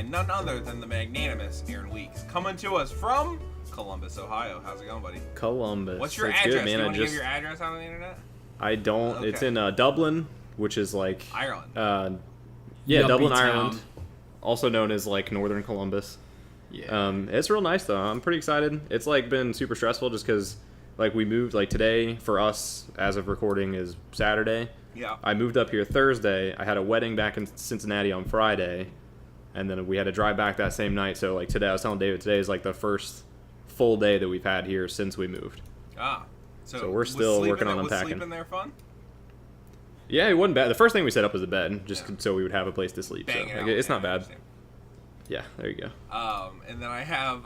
none other than the magnanimous Aaron Weeks, coming to us from Columbus, Ohio. How's it going, buddy? Columbus. What's your It's address? Good, man. Do you want to give your address out on the internet? I don't. Okay. It's in Dublin, which is like Ireland. Dublin, town. Ireland, also known as like Northern Columbus. Yeah. It's real nice though. I'm pretty excited. It's like been super stressful just because like we moved like today for us as of recording is Saturday. Yeah. I moved up here Thursday. I had a wedding back in Cincinnati on Friday, and then we had to drive back that same night. So like today, I was telling David today is like the first full day that we've had here since we moved. So we're still working on unpacking. Was sleeping there fun? Yeah, it wasn't bad. The first thing we set up was a bed, just so we would have a place to sleep. Bang So like, it's not bad. Understand. Yeah, there you go. And then I have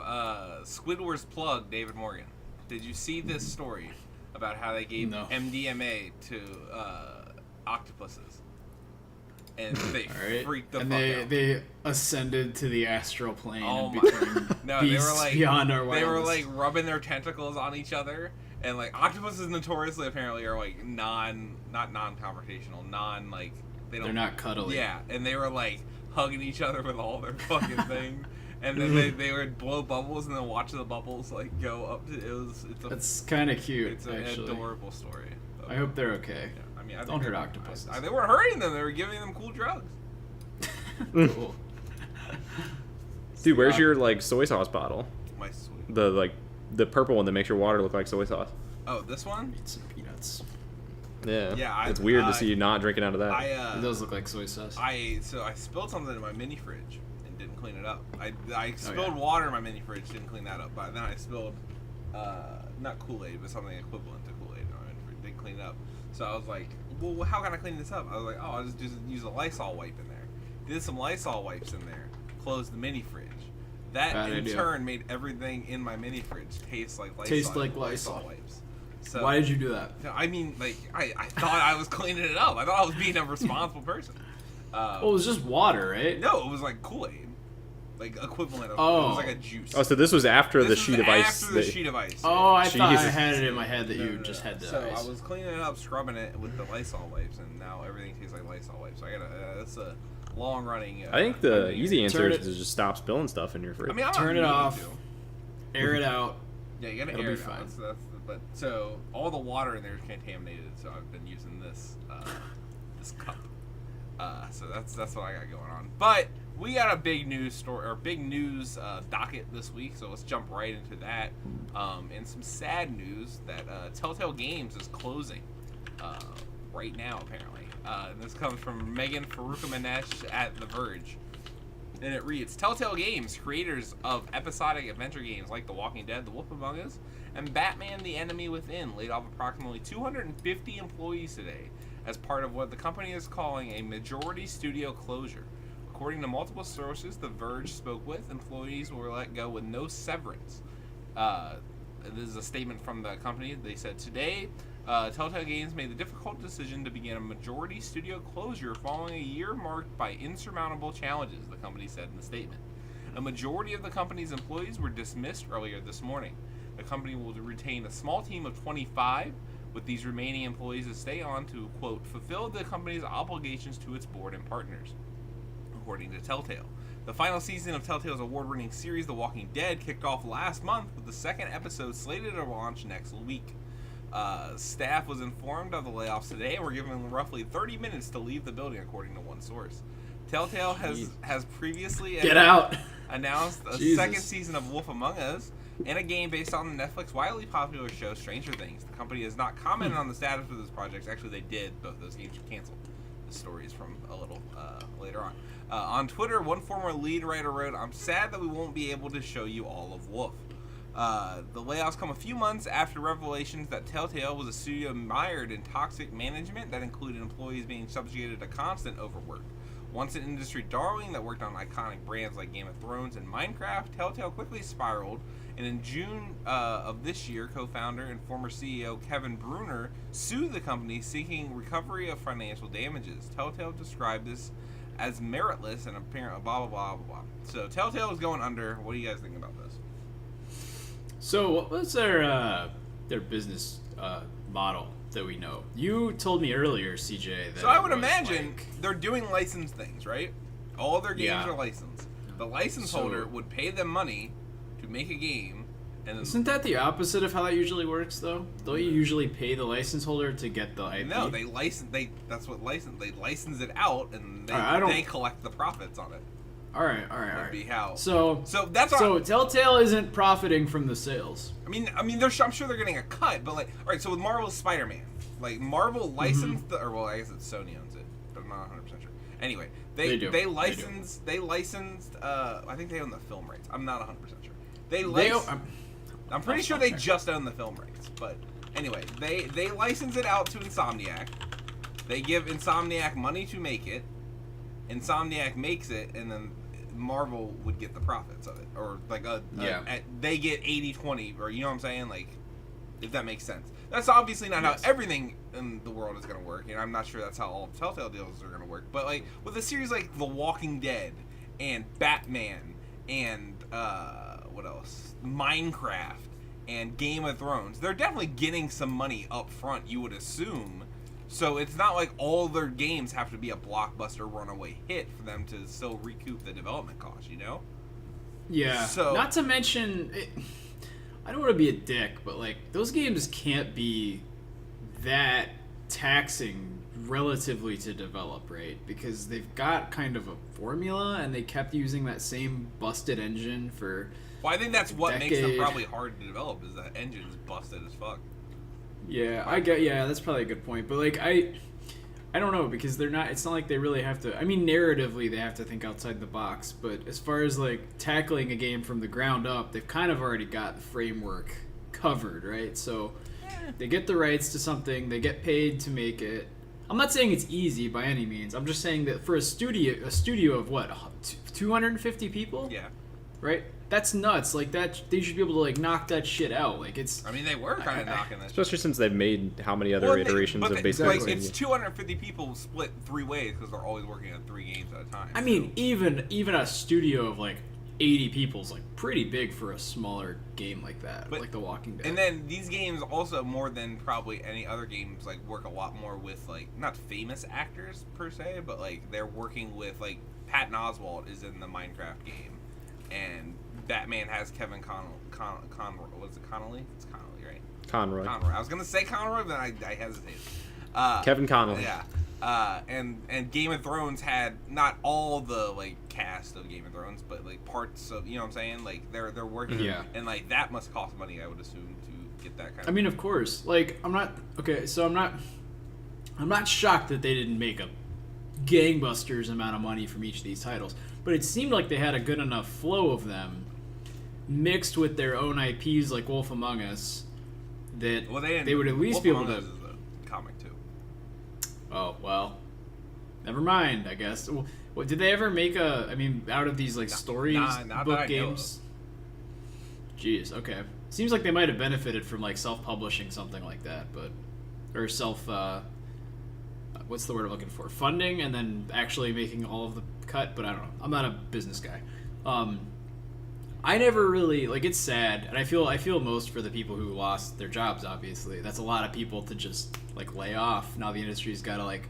Squidward's plug, David Morgan. Did you see this story about how they gave MDMA to octopuses? And they freaked the fuck out. They ascended to the astral plane and my became No, beasts they were like beyond our wildest. They were like rubbing their tentacles on each other, and like octopuses notoriously apparently are like not non-confrontational, they're not cuddly. Yeah, and they were like hugging each other with all their fucking things, and then they would blow bubbles and then watch the bubbles like go up to It's kind of cute. It's an adorable story. I hope they're okay. Yeah, I mean, don't hurt octopuses. They weren't hurting them; they were giving them cool drugs. Cool. Dude, where's your like soy sauce bottle? My sweet. The purple one that makes your water look like soy sauce. Oh, this one? Eat some peanuts. Yeah. Yeah. It's weird to see you not drinking out of that. It does look like soy sauce. I spilled something in my mini fridge and didn't clean it up. I spilled water in my mini fridge, didn't clean that up. But then I spilled not Kool-Aid, but something equivalent to Kool-Aid in my mini fridge. Didn't clean it up. So I was like, well, how can I clean this up? I was like, I'll just use a Lysol wipe in there. Did some Lysol wipes in there. Closed the mini fridge. That in turn made everything in my mini fridge taste like Lysol wipes. So, why did you do that? I mean, like, I thought I was cleaning it up. I thought I was being a responsible person. Well, it was just water, right? No, it was like Kool-Aid. Like, equivalent of it was like a juice. Oh, so this was after the sheet of ice. After the sheet of ice. Oh, I thought I had it in my head that you just had the ice. So I was cleaning it up, scrubbing it with the Lysol wipes, and now everything tastes like Lysol wipes. So I gotta, that's a long-running... I think the easy answer is to just stop spilling stuff in your fridge. I mean, turn it off, air it out. Yeah, you gotta air it out. So all the water in there is contaminated. So I've been using this this cup. So that's what I got going on. But we got a big news docket this week. So let's jump right into that. And some sad news that Telltale Games is closing right now apparently. And this comes from Megan Farukhamanesh at The Verge. And it reads, Telltale Games, creators of episodic adventure games like The Walking Dead, The Wolf Among Us, and Batman the Enemy Within, laid off approximately 250 employees today as part of what the company is calling a majority studio closure. According to multiple sources The Verge spoke with, employees were let go with no severance. This is a statement from the company. They said, today, Telltale Games made the difficult decision to begin a majority studio closure following a year marked by insurmountable challenges, the company said in the statement. A majority of the company's employees were dismissed earlier this morning. The company will retain a small team of 25, with these remaining employees to stay on to, quote, fulfill the company's obligations to its board and partners, according to Telltale. The final season of Telltale's award-winning series, The Walking Dead, kicked off last month with the second episode slated to launch next week. Staff was informed of the layoffs today and were given roughly 30 minutes to leave the building, according to one source. Telltale has previously announced a second season of Wolf Among Us and a game based on the Netflix widely popular show Stranger Things. The company has not commented on the status of this project. Actually, they did. Both those games were canceled. The story is from a little later on. On Twitter, one former lead writer wrote, I'm sad that we won't be able to show you all of Wolf. The layoffs come a few months after revelations that Telltale was a studio mired in toxic management that included employees being subjugated to constant overwork. Once an industry darling that worked on iconic brands like Game of Thrones and Minecraft, Telltale quickly spiraled, and in June of this year, co-founder and former CEO Kevin Bruner sued the company seeking recovery of financial damages. Telltale described this as meritless and apparent blah, blah, blah, blah, blah. So Telltale is going under. What do you guys think about this? So what was their business model that we know? You told me earlier, CJ, that so I would imagine they're doing licensed things, right? All their games are licensed. The license holder would pay them money to make a game, and then, isn't that the opposite of how that usually works, though? Don't you usually pay the license holder to get the IP? No, they license it out, and they collect the profits on it. All right. That'd be how. So that's so Telltale isn't profiting from the sales. I mean, I'm sure they're getting a cut, but like, all right. So with Marvel's Spider-Man, like Marvel licensed, I guess it's Sony owns it, but I'm not 100% sure. Anyway, they licensed. I think they own the film rights. I'm not 100% sure. I'm pretty sure they just own the film rights, but anyway, they license it out to Insomniac. They give Insomniac money to make it. Insomniac makes it, and then Marvel would get the profits of it, or like they get 80-20, or you know what I'm saying, like, if that makes sense. That's obviously not how everything in the world is going to work, and I'm not sure that's how all Telltale deals are going to work. But like with a series like The Walking Dead and Batman and what else, Minecraft and Game of Thrones, they're definitely getting some money up front, you would assume. So it's not like all their games have to be a blockbuster runaway hit for them to still recoup the development costs, you know? Yeah. So, not to mention, I don't want to be a dick, but like those games can't be that taxing relatively to develop, right? Because they've got kind of a formula, and they kept using that same busted engine for. Well, I think that's what makes them probably hard to develop, is that engine is busted as fuck. Yeah, that's probably a good point. But like I don't know, because they're not, it's not like they really have to, I mean, narratively they have to think outside the box, but as far as like tackling a game from the ground up, they've kind of already got the framework covered, right? So they get the rights to something, they get paid to make it. I'm not saying it's easy by any means. I'm just saying that for a studio of what, 250 people? Yeah. Right? That's nuts. Like that, they should be able to like knock that shit out. Like it's. I mean, they were kind of knocking that. Especially since they've made how many other iterations of basically. Like, it's 250 people split 3 ways because they're always working on 3 games at a time. I mean, even a studio of like 80 people is like pretty big for a smaller game like that, like The Walking Dead. And then these games also, more than probably any other games, like work a lot more with like not famous actors per se, but like they're working with like Patton Oswalt is in the Minecraft game, and Batman has Kevin Conroy. Was it Connolly? It's Connolly, right? Conroy. I was gonna say Conroy, but I hesitated. Kevin Connolly. Yeah. And Game of Thrones had not all the like cast of Game of Thrones, but like parts of, you know what I'm saying? Like they're working, and like that must cost money, I would assume, to get that kind of. I mean, of course. Like I'm not shocked that they didn't make a gangbusters amount of money from each of these titles, but it seemed like they had a good enough flow of them mixed with their own IPs like Wolf Among Us that they would at least Wolf be able Among to. Us is a comic too. Oh well, never mind. I guess. What did they ever make out of these like stories book games? Jeez. Okay. Seems like they might have benefited from like self-publishing something like that, or self. What's the word I'm looking for? Funding, and then actually making all of the cut. But I don't know. I'm not a business guy. I never really like. It's sad, and I feel most for the people who lost their jobs. Obviously, that's a lot of people to just like lay off. Now the industry's got to like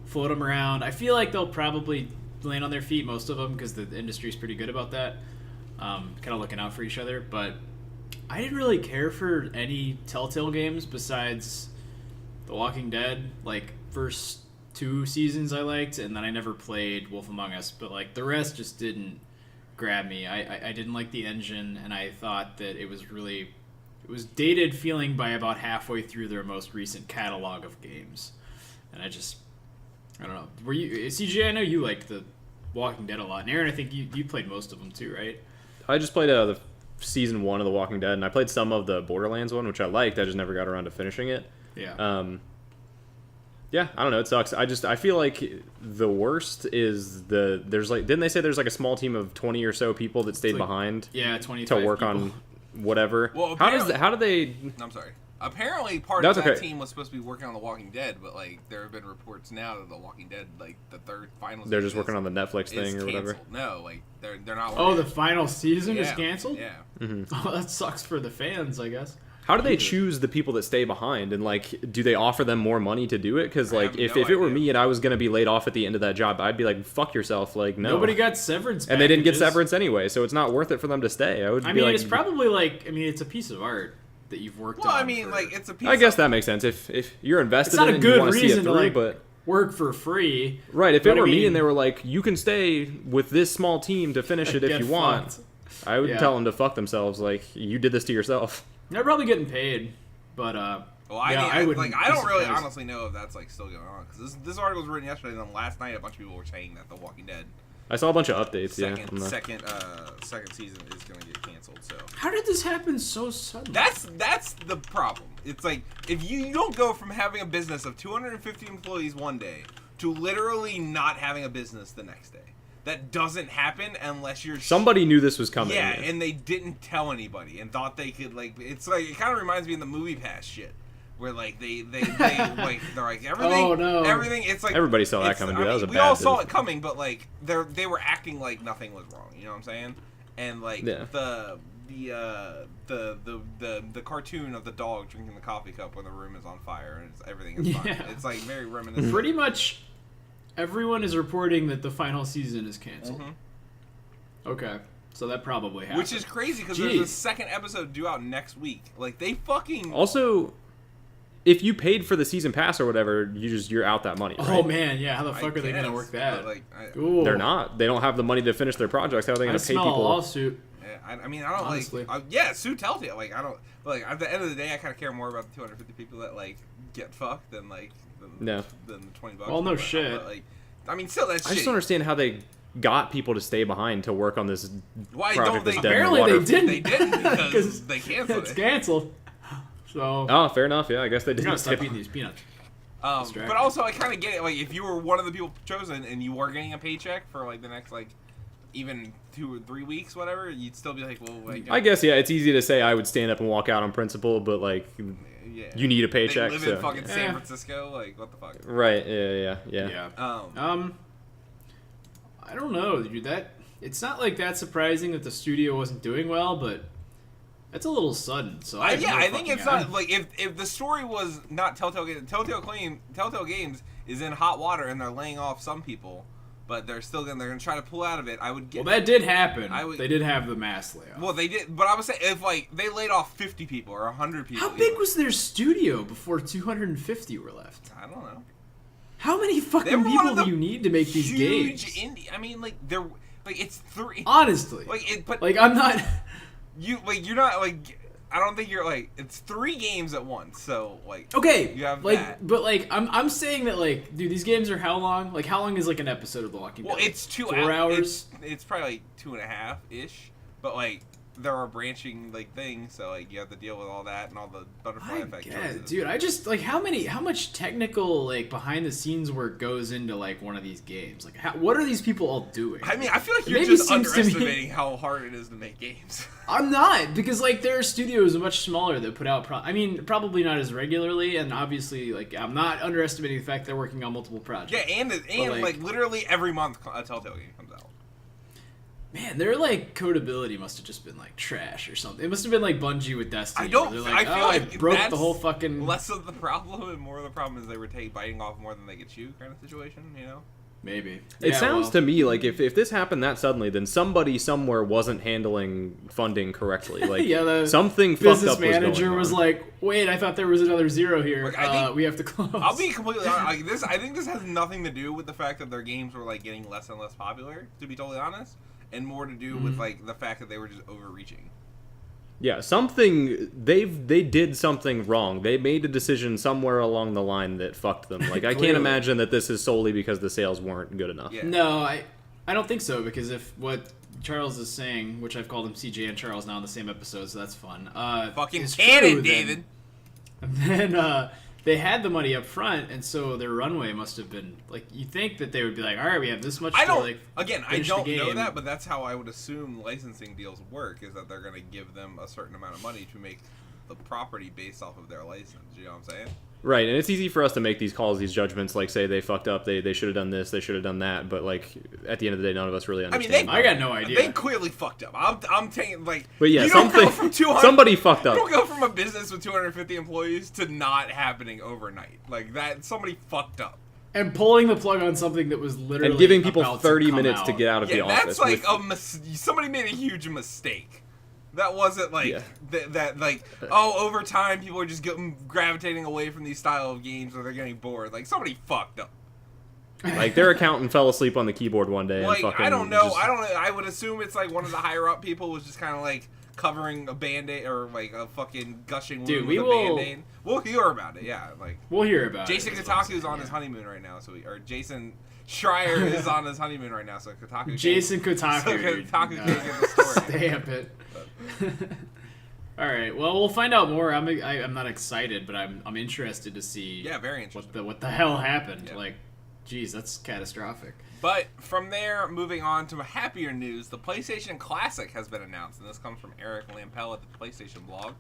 float them around. I feel like they'll probably land on their feet, most of them, because the industry's pretty good about that. Kind of looking out for each other. But I didn't really care for any Telltale games besides The Walking Dead. Like first 2 seasons I liked, and then I never played Wolf Among Us. But like the rest just didn't grab me. I didn't like the engine, and I thought that it was dated feeling by about halfway through their most recent catalog of games. And I don't know. Were you CJ? I know you liked the Walking Dead a lot, and Aaron, I think you played most of them too, right? I just played the season 1 of The Walking Dead, and I played some of the Borderlands one, which I liked. I just never got around to finishing it. Yeah. Yeah, I don't know. It sucks. I feel like the worst is there's like, didn't they say there's like a small team of 20 or so people that stayed behind? Yeah, 25 to work people. on whatever. Well, how do they? I'm sorry. Apparently, part of that team was supposed to be working on The Walking Dead, but like there have been reports now that The Walking Dead, like the 3rd final. They're just working on the Netflix thing or whatever. No, like they're not. Oh, the final season is canceled. Yeah. Mm-hmm. Oh, that sucks for the fans, I guess. How do they choose the people that stay behind? And, like, do they offer them more money to do it? Because, like, if it were me and I was going to be laid off at the end of that job, I'd be like, fuck yourself. Like, no. Nobody got severance and they didn't get severance anyway, so it's not worth it for them to stay. I mean, it's probably like, it's a piece of art that you've worked on. Well, I mean, like, it's a piece I guess that makes sense. If you're invested in it and you want to see it through, but work for free. Right, if it were me and they were like, you can stay with this small team to finish it if you want, I would tell them to fuck themselves. Like, you did this to yourself. They're probably getting paid, but I don't really honestly know if that's like still going on, because this article was written yesterday, and then last night a bunch of people were saying that The Walking Dead I saw a bunch of updates. second season is going to get canceled. So how did this happen so suddenly? That's the problem. It's like, if you don't go from having a business of 250 employees one day to literally not having a business the next day. That doesn't happen unless you're... Somebody knew this was coming. Yeah, and they didn't tell anybody and thought they could, like... It's like, it kind of reminds me of the Movie Pass shit. Where, like, they like, they're like, everything... Oh, no. Everything, it's like... Everybody saw that coming, dude. That was a bad... We all saw it coming, but, like, they were acting like nothing was wrong. You know what I'm saying? And, like, the cartoon of the dog drinking the coffee cup when the room is on fire and everything is fine. Yeah. It's, like, very reminiscent. Pretty much... Everyone is reporting that the final season is canceled. Mm-hmm. Okay, so that probably happened. Which is crazy, because there's a second episode due out next week. Like, they fucking... Also, if you paid for the season pass or whatever, you're out that money, right? Oh, man, yeah, how the fuck are they going to work that? Like, they're not. They don't have the money to finish their projects. How are they going to pay people? A lawsuit. Yeah, I mean, I don't honestly. sue Telltale. Like, I don't... Like, at the end of the day, I kind of care more about the 250 people that, like, get fucked than, like... than the $20. Well, no shit. But, like, I mean, still, that's shit. I just don't understand how they got people to stay behind to work on this project that's dead in the apparently water. they didn't. They didn't because they canceled it. It's canceled. So. Oh, fair enough. Yeah, I guess they did. You're gonna stop eating these peanuts. But also, I kind of get it. Like, if you were one of the people chosen and you were getting a paycheck for like the next like even 2 or 3 weeks, whatever, you'd still be like, well, like. I guess it's easy to say I would stand up and walk out on principle, but like. Yeah. You need a paycheck. They live in fucking San Francisco. Like, what the fuck? Right. Yeah. I don't know, dude. It's not like that surprising that the studio wasn't doing well, but that's a little sudden. So I think it's not like if the story was not Telltale Games is in hot water and they're laying off some people. But they're gonna try to pull out of it. I would get. Well, that did happen. They did have the mass layoff. Well, they did, but I would say if like they laid off 50 people or 100 people. How big was their studio before 250 were left? I don't know. How many fucking people do you need to make these games? I mean, like they're like it's 3. Honestly, like I'm not. You're not like. I don't think you're like it's 3 games at once. So like okay, you have like that. but like I'm saying that like dude, these games are how long? Like how long is like an episode of The Walking Dead? Well, it's 4 hours. It's probably like 2.5 ish. But like there are branching like things, so like you have to deal with all that and all the butterfly effect. Yeah, dude, I just like how much technical like behind the scenes work goes into like one of these games. Like what are these people all doing? I mean, I feel like you're just underestimating how hard it is to make games. I'm not, because like there are studios much smaller that put out probably not as regularly, and obviously like I'm not underestimating the fact they're working on multiple projects. Yeah, and like literally every month a Telltale game comes out. Man, their like codability must have just been like trash or something. It must have been like Bungie with Destiny. I feel like I broke the whole fucking. Less of the problem and more of the problem is they were biting off more than they could chew kind of situation, you know? Maybe. It sounds to me like if this happened that suddenly, then somebody somewhere wasn't handling funding correctly. Like something fucked up was going on. Business manager was like, "Wait, I thought there was another zero here. Look, we have to close." I'll be completely honest. I think this has nothing to do with the fact that their games were like getting less and less popular. To be totally honest, and more to do with like the fact that they were just overreaching. Yeah, they did something wrong. They made a decision somewhere along the line that fucked them. Like I can't imagine that this is solely because the sales weren't good enough. Yeah. No, I don't think so, because if what Charles is saying, which I've called him CJ and Charles now in the same episode, so that's fun. Fucking canon, David. Then they had the money up front, and so their runway must have been like you think that they would be like, all right, we have this much. I don't finish know the game. that, but that's how I would assume licensing deals work. Is that they're going to give them a certain amount of money to make the property based off of their license. You know what I'm saying? Right, and it's easy for us to make these calls, these judgments, like say they fucked up, they should have done this, they should have done that, but like at the end of the day, none of us really understand. I got no idea. They clearly fucked up. I'm taking like. But yeah, you don't go from 200. Somebody fucked up. You don't go from a business with 250 employees to not happening overnight. Like that, somebody fucked up. And pulling the plug on something that was literally and giving people about 30 minutes to get out of the office. That's like somebody made a huge mistake. That wasn't like that like over time people are just gravitating away from these style of games or they're getting bored. Like somebody fucked up. Like their accountant fell asleep on the keyboard one day. Like and fucking I don't know. I would assume it's like one of the higher up people was just kind of like covering a band-aid or like a fucking gushing wound with a band-aid. We'll hear about it. Yeah, like we'll hear about Jason it. Jason Kotaku's on his honeymoon right now, or Jason Schreier is on his honeymoon right now, so Kotaku. Jason Kotaku. So Kotaku can't get the story. Stamp it. All right. Well, we'll find out more. I'm not excited, but I'm interested to see. Yeah, very interesting. What the hell happened? Yeah. Like, geez, that's catastrophic. But from there, moving on to happier news, the PlayStation Classic has been announced, and this comes from Eric Lampel at the PlayStation blog.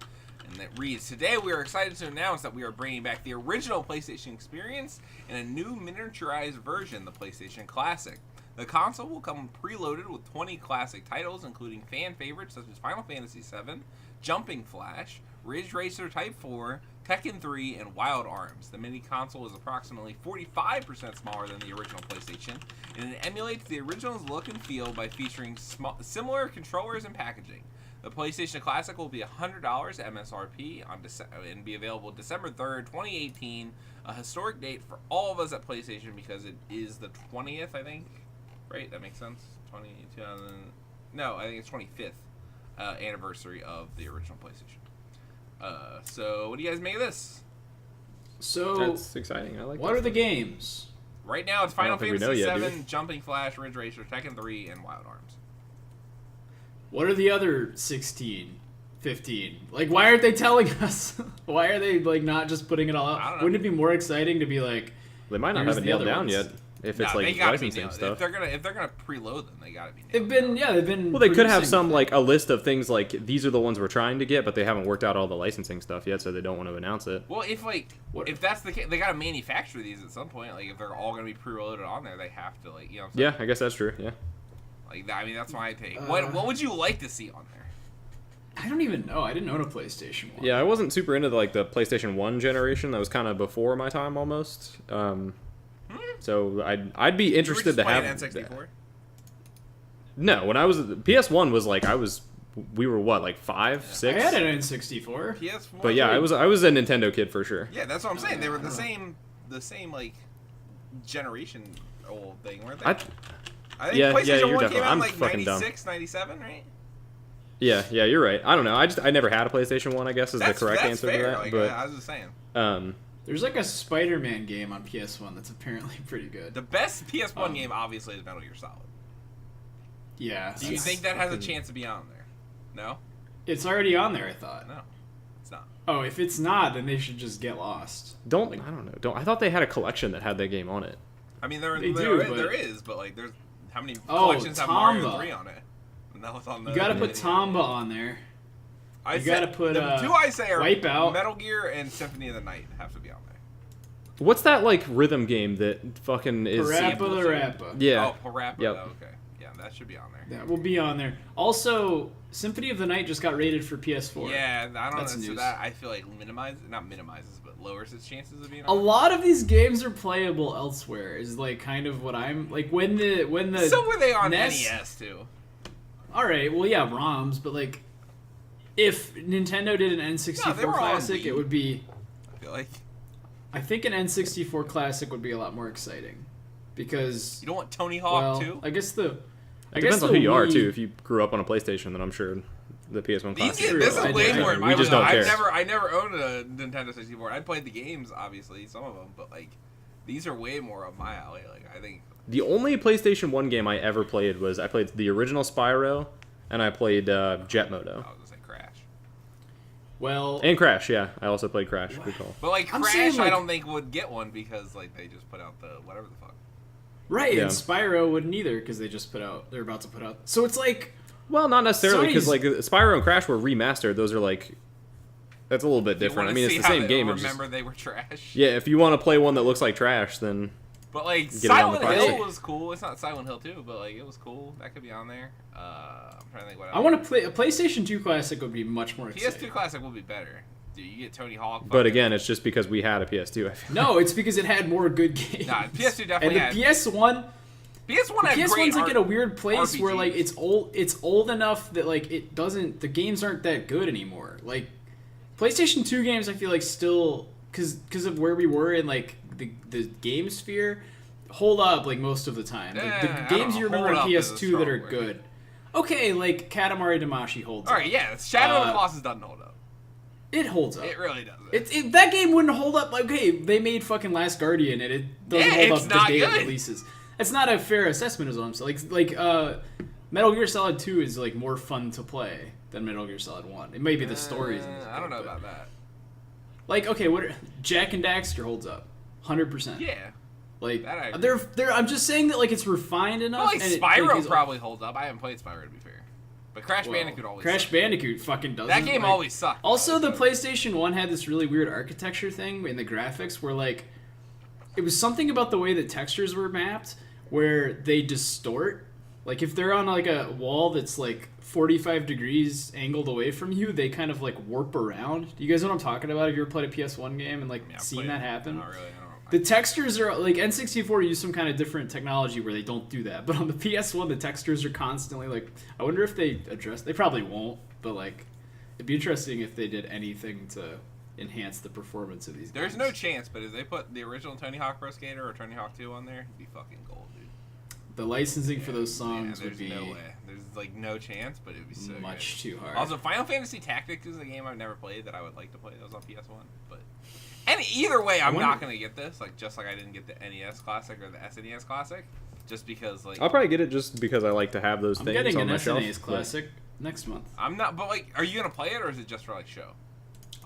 And it reads, today we are excited to announce that we are bringing back the original PlayStation experience in a new miniaturized version, the PlayStation Classic. The console will come preloaded with 20 classic titles, including fan favorites such as Final Fantasy VII, Jumping Flash, Ridge Racer Type 4, Tekken 3, and Wild Arms. The mini console is approximately 45% smaller than the original PlayStation, and it emulates the original's look and feel by featuring similar controllers and packaging. The PlayStation Classic will be $100 MSRP and be available December 3rd, 2018, a historic date for all of us at PlayStation because it is the 20th, I think. Right? That makes sense? 2000. No, I think it's 25th anniversary of the original PlayStation. So, what do you guys make of this? So that's exciting. I like. What are the games? Right now, it's Final Fantasy yet, VII, Jumping Flash, Ridge Racer, Tekken 3, and Wild Arms. What are the other 16, 15? Like, why aren't they telling us? Why are they like not just putting it all out? Wouldn't it be more exciting to be like? They might not have it nailed down yet. If it's like licensing stuff, if they're gonna preload them, they gotta be. They've been. Well, they could have some like a list of things like these are the ones we're trying to get, but they haven't worked out all the licensing stuff yet, so they don't want to announce it. Well, if that's the case, they gotta manufacture these at some point. Like if they're all gonna be preloaded on there, they have to like Yeah, I guess that's true. Yeah. Like I mean, that's my take. What would you like to see on there? I don't even know. I didn't own a PlayStation 1. Yeah, I wasn't super into the PlayStation 1 generation. That was kind of before my time almost. So I'd be interested to have N64? No, when I was PS1 was like we were what, like 5, 6? I had an N64. PS1. But yeah, I was a Nintendo kid for sure. Yeah, that's what I'm saying. They were the same like generation old thing, weren't they? I think PlayStation 1 came out in like 96, 97, right? Yeah, you're right. I don't know. I never had a PlayStation 1, I guess is the correct answer fair. to that. Like, but I was just saying. There's like a Spider-Man game on PS1 that's apparently pretty good. The best PS1 game, obviously, is Metal Gear Solid. Yeah. Do you think that has a chance to be on there? No? It's already on there, I thought. No, it's not. Oh, if it's not, then they should just get lost. I don't know. I thought they had a collection that had that game on it. I mean, there is, but like, there's how many collections have Tamba. Mario 3 on it? And that was on the. You gotta put Tamba on there. You gotta put the two I say are Wipeout. Metal Gear and Symphony of the Night have to be on there. What's that like rhythm game that fucking is? Parappa the Rappa. Yeah. Oh, Parappa. Yep. Okay. Yeah, that should be on there. That will be on there. Also, Symphony of the Night just got rated for PS4. Yeah, I don't know. News. So that I feel like not minimizes, but lowers its chances of being on A there. lot of these games are playable elsewhere. Is like kind of what I'm like when the So were they on NES NES too? All right, well, yeah, ROMs, but like, if Nintendo did an N64 they were on Classic, Wii. it would be. I feel like I think an N64 Classic would be a lot more exciting, because you don't want Tony Hawk too. I guess the. It depends on who you are too. If you grew up on a PlayStation, then I'm sure the PS1 Classic. This is way more. We just don't care. I never owned a Nintendo 64. I played the games, obviously, some of them, but like these are way more up my alley. Like I think. The only PlayStation 1 game I ever played was I played the original Spyro, and I played Jet Moto. I was gonna say Crash. Well. And Crash, yeah. I also played Crash. Good call. But like Crash, I don't think would get one because like they just put out the whatever the fuck. Right, Yeah. and Spyro wouldn't either because they're about to put out. So it's like. Well, not necessarily because Sony's- like Spyro and Crash were remastered. Those are like It's a little bit different. I mean, it's the same game. Remember they were trash. Yeah, if you want to play one that looks like trash, then. But like Silent Hill was cool. It's not Silent Hill 2, but like it was cool. That could be on there. I'm trying to think what else. I want to play a PlayStation 2 Classic. Would be much more exciting. PS2 Classic will be better. Dude, you get Tony Hawk. But again, it's just because we had a PS2. I feel no, it's because it had more good games. Nah, PS2 definitely had. And the PS1. PS1's like in a weird place where like it's old enough that like the games aren't that good anymore. Like PlayStation 2 games, I feel like still because of where we were in like the game sphere, hold up like most of the time. Like, the games you remember on PS2 that are good. Okay, like Katamari Damacy holds up. All right, yeah, Shadow of the Colossus doesn't hold up. It holds up. It really doesn't. That game wouldn't hold up. Like, okay, they made fucking Last Guardian, and it doesn't hold up the day it releases. It's not a fair assessment, is what I'm saying. Like Metal Gear Solid 2 is like more fun to play than Metal Gear Solid 1. It may be the stories. I don't know about that. Like, okay, Jak and Daxter holds up, 100%. Yeah. Like they're. I'm just saying that like it's refined enough. Well, like Spyro probably holds up. I haven't played Spyro to be fair, but Crash Bandicoot always. Crash Bandicoot fucking doesn't. That game always sucked. Also, the PlayStation 1 had this really weird architecture thing in the graphics where like it was something about the way the textures were mapped where they distort. Like if they're on like a wall that's like 45 degrees angled away from you, they kind of like warp around. Do you guys know what I'm talking about? Have you ever played a PS1 game and like seen that happen? Not really. The textures are like N64 used some kind of different technology where they don't do that, but on the PS1 the textures are constantly like. I wonder if they address. They probably won't, but like it'd be interesting if they did anything to enhance the performance of these. There's no chance, but if they put the original Tony Hawk Pro Skater or Tony Hawk 2 on there, it'd be fucking gold, dude. The licensing for those songs would be no way. There's like no chance, but it'd be so much good. Too hard. Also, Final Fantasy Tactics is a game I've never played that I would like to play. That was on PS1, but. And either way, I'm not going to get this. Like, just like I didn't get the NES Classic or the SNES Classic. Just because, like... I'll probably get it just because I like to have those things on my shelf. I'm getting an SNES Classic next month. I'm not... But, like, are you going to play it, or is it just for, like, show?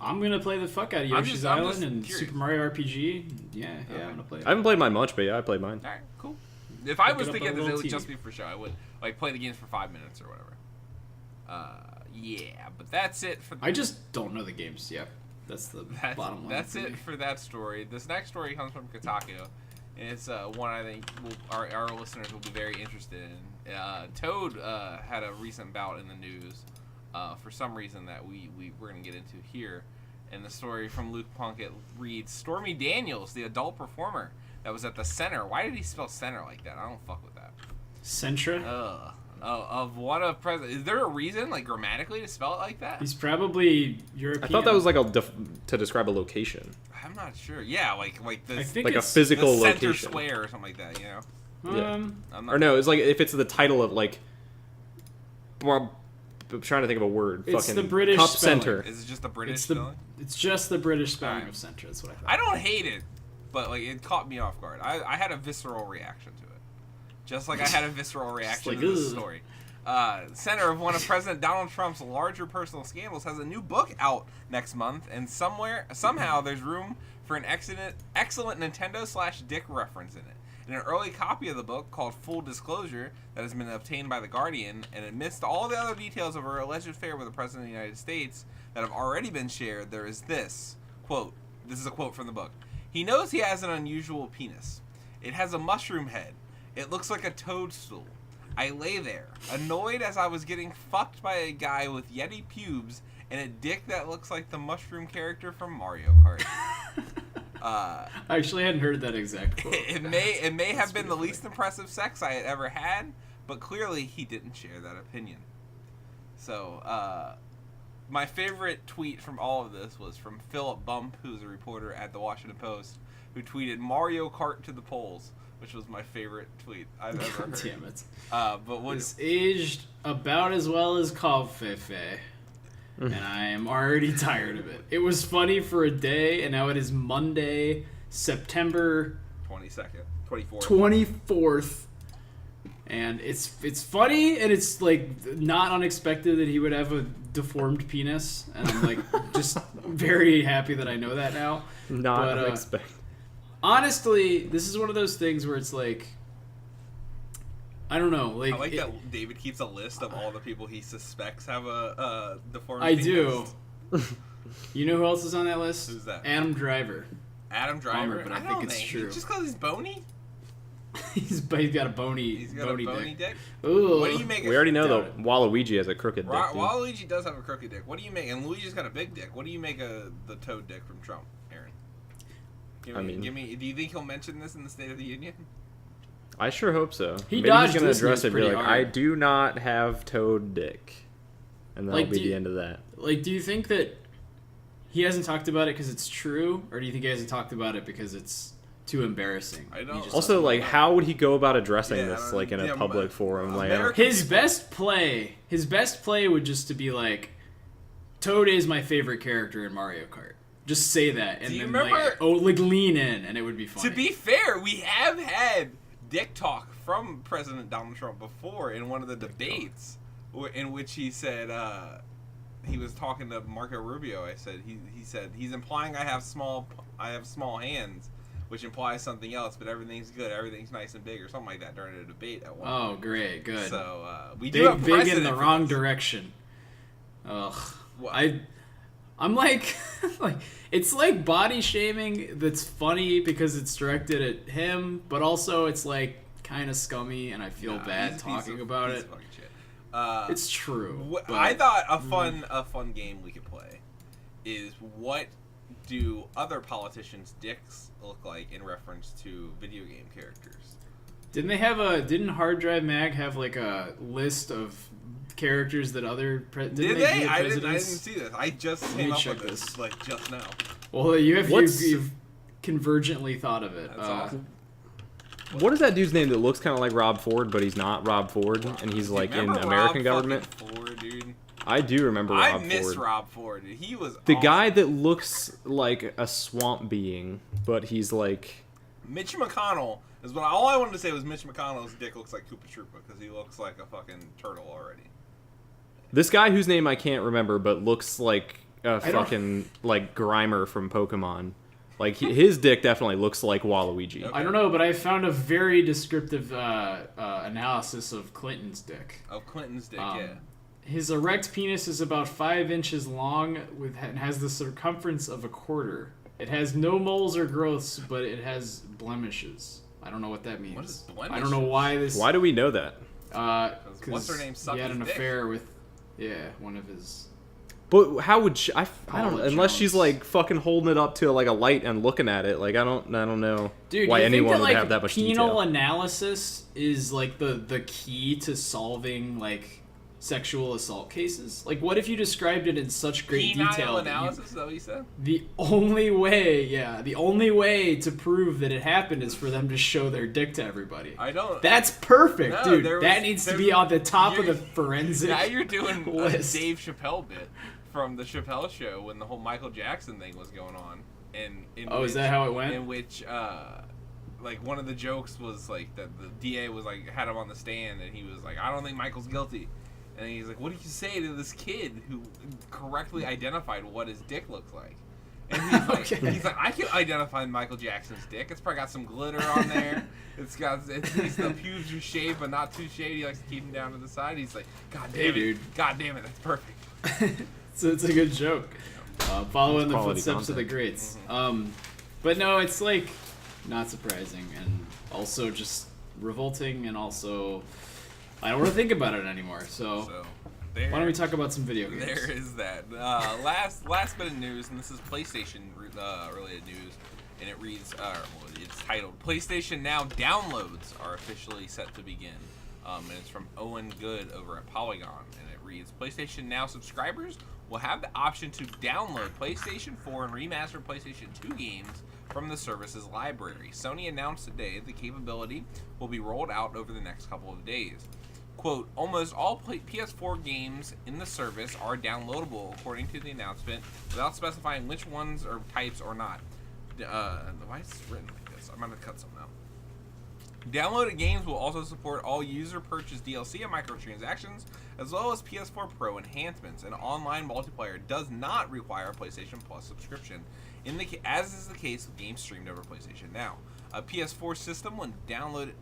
I'm going to play the fuck out of Yoshi's Island and Super Mario RPG. Yeah, I'm going to play it. I haven't played mine much, but yeah, I played mine. Alright, cool. If I was to get this, it would just be for show. I would, like, play the games for 5 minutes or whatever. Yeah, but that's it for... I just don't know the games yet. That's the bottom line. That's it for that story. This next story comes from Kotaku, and it's one I think our listeners will be very interested in. Toad had a recent bout in the news for some reason that we're going to get into here. And the story from Luke Plunkett reads, Stormy Daniels, the adult performer that was at the center. Why did he spell center like that? I don't fuck with that. Centra? Of one of president. Is there a reason, like grammatically, to spell it like that? He's probably European. I thought that was like to describe a location. I'm not sure. Yeah, like the, I think like a physical the center location, square or something like that. You know. Yeah. Or no, it's like if it's the title of like. I'm trying to think of a word. It's fucking the British Cup spelling. Center. Is it just the British spelling? It's just the British spelling of Centra. That's what I thought. I don't hate it, but like it caught me off guard. I had a visceral reaction to it, just like I had a visceral reaction to this story. Center of one of President Donald Trump's larger personal scandals has a new book out next month, and somehow there's room for an excellent Nintendo/Dick reference in it. In an early copy of the book called Full Disclosure that has been obtained by The Guardian, and amidst all the other details of her alleged affair with the President of the United States that have already been shared, there is this, quote, this is a quote from the book. He knows he has an unusual penis. It has a mushroom head. It looks like a toadstool. I lay there, annoyed as I was getting fucked by a guy with Yeti pubes and a dick that looks like the mushroom character from Mario Kart. I actually hadn't heard that exact quote. It may have been the least impressive sex I had ever had, but clearly he didn't share that opinion. So, my favorite tweet from all of this was from Philip Bump, who's a reporter at the Washington Post, who tweeted Mario Kart to the polls, which was my favorite tweet I've ever heard. Damn it. But it's aged about as well as Kofefe. And I am already tired of it. It was funny for a day, and now it is Monday, September 24th. And it's funny, and it's like not unexpected that he would have a deformed penis, and I'm like just very happy that I know that now. Not unexpected. Honestly, this is one of those things where it's like, I don't know. Like, I like that David keeps a list of all the people he suspects have a deformity. I do. You know who else is on that list? Who's that? Adam Driver. Adam Driver? Bummer, but I think it's true. Just because he's bony? he's got a bony. He's got a bony dick. Ooh. What do you make? We already know that Waluigi has a crooked dick. Waluigi does have a crooked dick. What do you make? And Luigi's got a big dick. What do you make of the Toad dick from Trump, Aaron? Give me. Do you think he'll mention this in the State of the Union? I sure hope so. Maybe he's going to address it. Be like, hard. I do not have Toad dick, and that'll be the end of that. Like, do you think that he hasn't talked about it because it's true, or do you think he hasn't talked about it because it's too embarrassing? I don't. Also, like, how would he go about addressing this, like, in a public forum? Like, his best play would just to be like, Toad is my favorite character in Mario Kart. Just say that, and then like lean in, and it would be funny. To be fair, we have had dick talk from President Donald Trump before in one of the debates, in which he said he was talking to Marco Rubio. I said he said he's implying I have small hands, which implies something else, but everything's good, everything's nice and big, or something like that during a debate at one point. Great, good. So we do have big in the wrong direction. Ugh, I'm like, it's like body shaming that's funny because it's directed at him, but also it's like kind of scummy, and I feel bad talking about it. Shit. It's true. I thought a fun game we could play is what do other politicians' dicks look like in reference to video game characters? Didn't Hard Drive Mag have like a list of characters that other did they? I didn't see this. I just came up with this like just now. Well, you've convergently thought of it. That's awesome. What is that dude's name that looks kind of like Rob Ford, but he's not Rob Ford, and he's like in American government? Ford, dude? I do remember Rob Ford. I miss Rob Ford. He was the guy that looks like a swamp being, but he's like Mitch McConnell. All I wanted to say was Mitch McConnell's dick looks like Koopa Troopa because he looks like a fucking turtle already. This guy whose name I can't remember, but looks like a fucking like Grimer from Pokemon. Like his dick definitely looks like Waluigi. Okay. I don't know, but I found a very descriptive analysis of Clinton's dick. Of Clinton's dick, yeah. His erect penis is about 5 inches long and has the circumference of a quarter. It has no moles or growths, but it has blemishes. I don't know what that means. What is blemishes? I don't know why this. Why do we know that? What's her name? He had an affair with, one of his. But how would she? I don't know. Unless she's like fucking holding it up to like a light and looking at it. Like I don't know. Dude, why anyone would like, have that much penal detail. analysis is like the key to solving like sexual assault cases. Like, what if you described it in such great detail? Penal analysis, is that what you said? The only way to prove that it happened is for them to show their dick to everybody. I don't. That's perfect, no, dude. That needs to be on the top of the forensic. Now you're doing list. A Dave Chappelle bit from the Chappelle Show when the whole Michael Jackson thing was going on. Is that how it went? In which, like, one of the jokes was like that the DA was like had him on the stand and he was like, I don't think Michael's guilty. And he's like, what do you say to this kid who correctly identified what his dick looks like? And he's like, I can identify Michael Jackson's dick. It's probably got some glitter on there. It's the pubes are shaved, but not too shaved. He likes to keep them down to the side. He's like, God damn it, dude. God damn it, that's perfect. So it's a good joke. Following the footsteps of the greats. Mm-hmm. But no, it's like not surprising and also just revolting and also I don't want to think about it anymore. So why don't we talk about some video games? There is that. Last bit of news, and this is PlayStation related news, and it reads, it's titled PlayStation Now downloads are officially set to begin. And it's from Owen Good over at Polygon, and it reads, PlayStation Now subscribers will have the option to download PlayStation 4 and remastered PlayStation 2 games from the service's library. Sony announced today the capability will be rolled out over the next couple of days. Quote, almost all PS4 games in the service are downloadable, according to the announcement, without specifying which ones or types or not. Why is it written like this? I'm going to cut something out. Downloaded games will also support all user-purchased DLC and microtransactions, as well as PS4 Pro enhancements. And online multiplayer does not require a PlayStation Plus subscription, as is the case with games streamed over PlayStation Now. A PS4 system with downloaded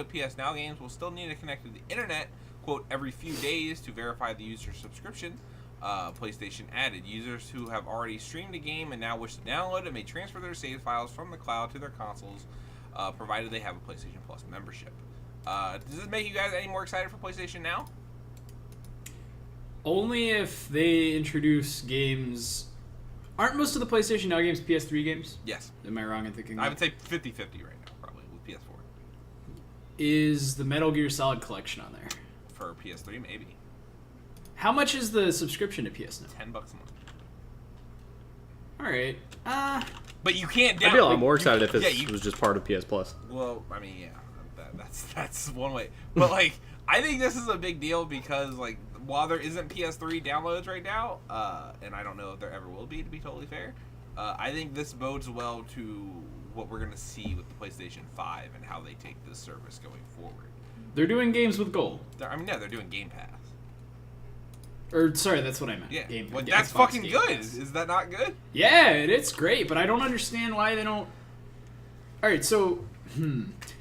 PS Now games will still need to connect to the internet, quote, every few days to verify the user's subscription. PlayStation added. Users who have already streamed a game and now wish to download it may transfer their save files from the cloud to their consoles, provided they have a PlayStation Plus membership. Does this make you guys any more excited for PlayStation Now? Only if they introduce games. Aren't most of the PlayStation Now games PS3 games? Yes. Am I wrong in thinking that? I would say 50-50 right now, probably, with PS4. Is the Metal Gear Solid collection on there? For PS3, maybe. How much is the subscription to PS Now? $10 a month. Alright. But you can't download. I'd be a lot more excited if it was just part of PS Plus. Well, I mean, yeah, that's one way. But like, I think this is a big deal because like, while there isn't PS3 downloads right now, and I don't know if there ever will be, to be totally fair, I think this bodes well to what we're gonna see with the PlayStation 5 and how they take this service going forward. They're doing games with gold. They're doing Game Pass. Or sorry, that's what I meant. Yeah, Game that's Xbox fucking Game good. Pass. Is that not good? Yeah, it's great, but I don't understand why they don't. All right, so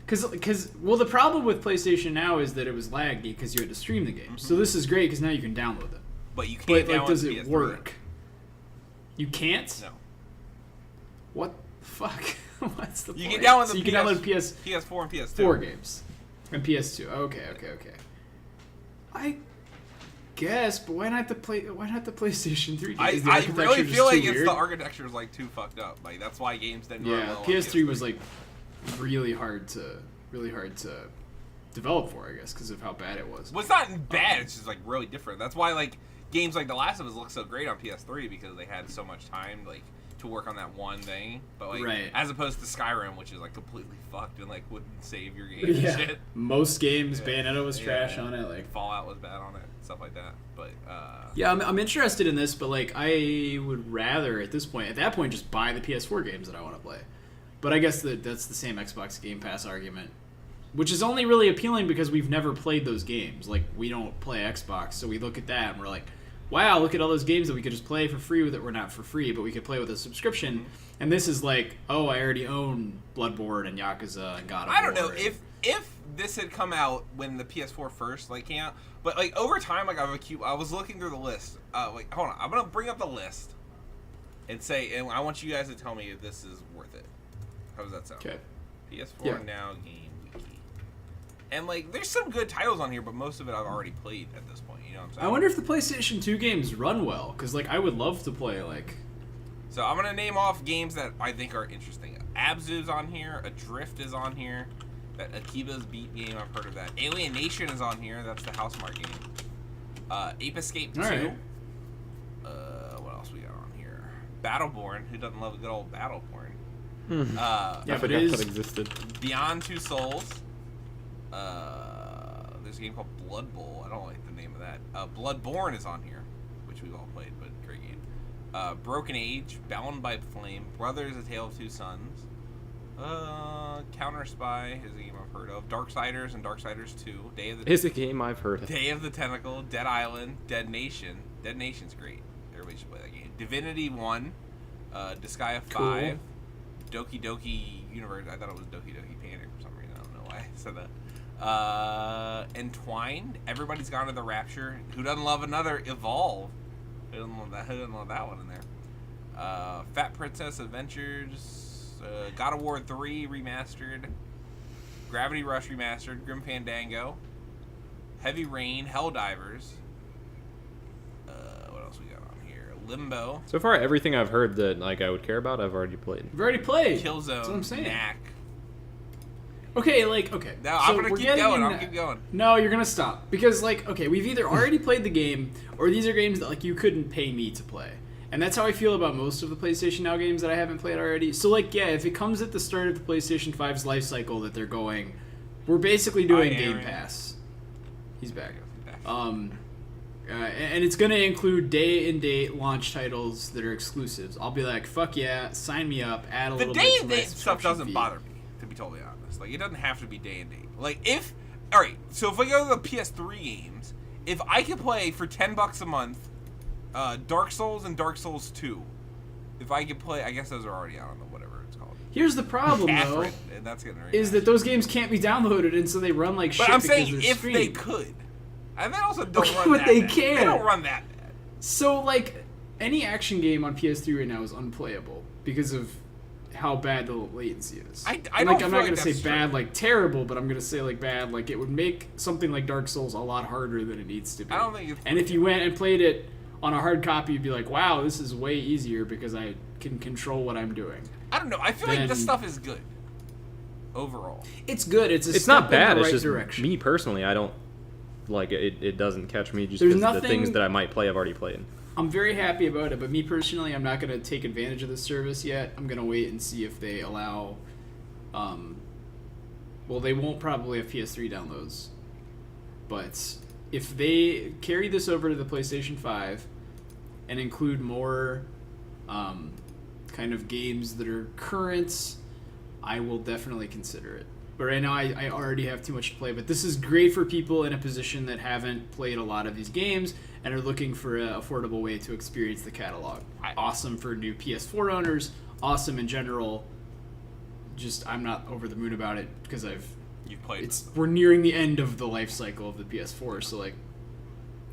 because the problem with PlayStation Now is that it was laggy because you had to stream the game. Mm-hmm. So this is great because now you can download them. But you can't. But download like, does the it PS3. work? You can't. No. What the fuck? What's the You point? can download so the you can download PS4 and PS2. 4 games and PS2. Okay. I guess, but why not the PlayStation 3 games? I really feel like the architecture is like too fucked up. Like that's why games didn't run well on PS3 was like really hard to develop for, I guess, because of how bad it was. Well, it's not bad. It's just like really different. That's why like games like The Last of Us look so great on PS3 because they had so much time like to work on that one thing. But like as opposed to Skyrim, which is like completely fucked and like wouldn't save your game and shit. Most games, Bayonetta was trash on it. Like Fallout was bad on it, stuff like that. But I'm interested in this, but like I would rather at that point just buy the PS4 games that I want to play. But I guess that's the same Xbox Game Pass argument, which is only really appealing because we've never played those games. Like we don't play Xbox, so we look at that and we're like, wow, look at all those games that we could just play for free with it. We're not for free, but we could play with a subscription. And this is like, oh, I already own Bloodborne and Yakuza and God of War. I don't know if this had come out when the PS4 first like came out, but like over time, like I was looking through the list. Like hold on, I'm gonna bring up the list and say, and I want you guys to tell me if this is worth it. How does that sound? Okay. PS4 Now Game Wiki. And like, there's some good titles on here, but most of it I've already played at this point. You know what I'm saying? I wonder if the PlayStation 2 games run well, because like I would love to play like. So I'm gonna name off games that I think are interesting. Abzu's on here. Adrift is on here. That Akiba's Beat game, I've heard of that. Alien Nation is on here. That's the Housemarque game. Ape Escape 2. Right. What else we got on here? Battleborn. Who doesn't love a good old Battleborn? I forgot that existed. Beyond Two Souls. There's a game called Blood Bowl. I don't like the name of that. Bloodborne is on here, which we've all played, but great game. Broken Age, Bound by Flame, Brothers: A Tale of Two Sons. Counter Spy is a game I've heard of. Darksiders and Darksiders 2. Is a game I've heard of. Day of the Tentacle, Dead Island, Dead Nation. Dead Nation's great. Everybody should play that game. Divinity 1, Disgaea 5, Doki Doki Universe. I thought it was Doki Doki Panic for some reason. I don't know why I said that. Entwined. Everybody's Gone to the Rapture. Who doesn't love another Evolve? Who doesn't love that? Who doesn't love that one in there? Fat Princess Adventures. God of War 3 remastered. Gravity Rush remastered. Grim Fandango. Heavy Rain. Helldivers. What else we got on here? Limbo. So far, everything I've heard that like I would care about, I've already played. We've already played. Killzone. That's what I'm saying. Knack. Okay. No, so I'm gonna keep going. I'll keep going. No, you're gonna stop because like, okay, we've either already played the game or these are games that like you couldn't pay me to play. And that's how I feel about most of the PlayStation Now games that I haven't played already. So, like, yeah, if it comes at the start of the PlayStation 5's life cycle that they're going, we're basically doing Game Pass. He's back. And it's going to include day-and-date launch titles that are exclusives. I'll be like, fuck yeah, sign me up, add a little bit to my subscription fee. The day-and-date stuff doesn't bother me, to be totally honest. Like, it doesn't have to be day-and-date. Like, alright, so if I go to the PS3 games, if I could play for $10 a month, Dark Souls and Dark Souls 2. If I could play, I guess those are already out on the whatever it's called. Here's the problem, though, and that's getting is that those games can't be downloaded, and so they run like shit. But I'm saying because they're if streamed. they could, and they also don't run but that they bad. can. They don't run that bad. So, like, any action game on PS3 right now is unplayable because of how bad the latency is. I'm not going to say bad, like, terrible, but I'm going to say, like, bad. Like, it would make something like Dark Souls a lot harder than it needs to be. I don't think it's... And if you went and played it on a hard copy, you'd be like, wow, this is way easier because I can control what I'm doing. I don't know. I feel like this stuff is good. Overall. It's good. It's not bad. It's just direction. Me personally, I don't... Like, it doesn't catch me just There's because the things that I might play I've already played. I'm very happy about it, but me personally, I'm not going to take advantage of this service yet. I'm going to wait and see if they allow... well, they won't probably have PS3 downloads. But if they carry this over to the PlayStation 5 and include more kind of games that are current, I will definitely consider it. But right now, I already have too much to play. But this is great for people in a position that haven't played a lot of these games and are looking for an affordable way to experience the catalog. Awesome for new PS4 owners. Awesome in general. Just, I'm not over the moon about it because You've played. We're nearing the end of the life cycle of the PS4, so like,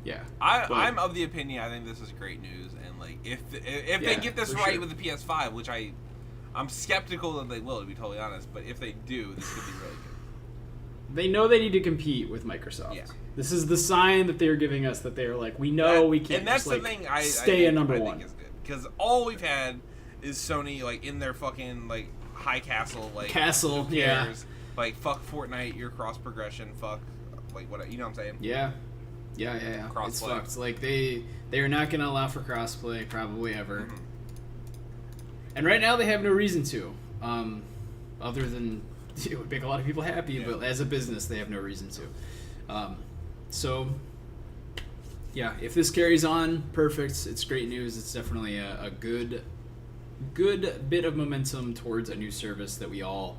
yeah. I'm of the opinion. I think this is great news, and like if they get this right with the PS5, which I'm skeptical that they will, to be totally honest. But if they do, this could be really good. They know they need to compete with Microsoft. Yeah. This is the sign that they're giving us that they're like, we know we can't. And that's just, the like, thing. Stay at number one. Because all we've had is Sony like in their fucking like high castle like yeah. Like fuck Fortnite, your cross progression, fuck like what you know what I'm saying? Yeah. It's fucked. Like they are not going to allow for crossplay probably ever. Mm-hmm. And right now they have no reason to, other than it would make a lot of people happy. Yeah. But as a business, they have no reason to. So, yeah, if this carries on, perfect. It's great news. It's definitely a good bit of momentum towards a new service that we all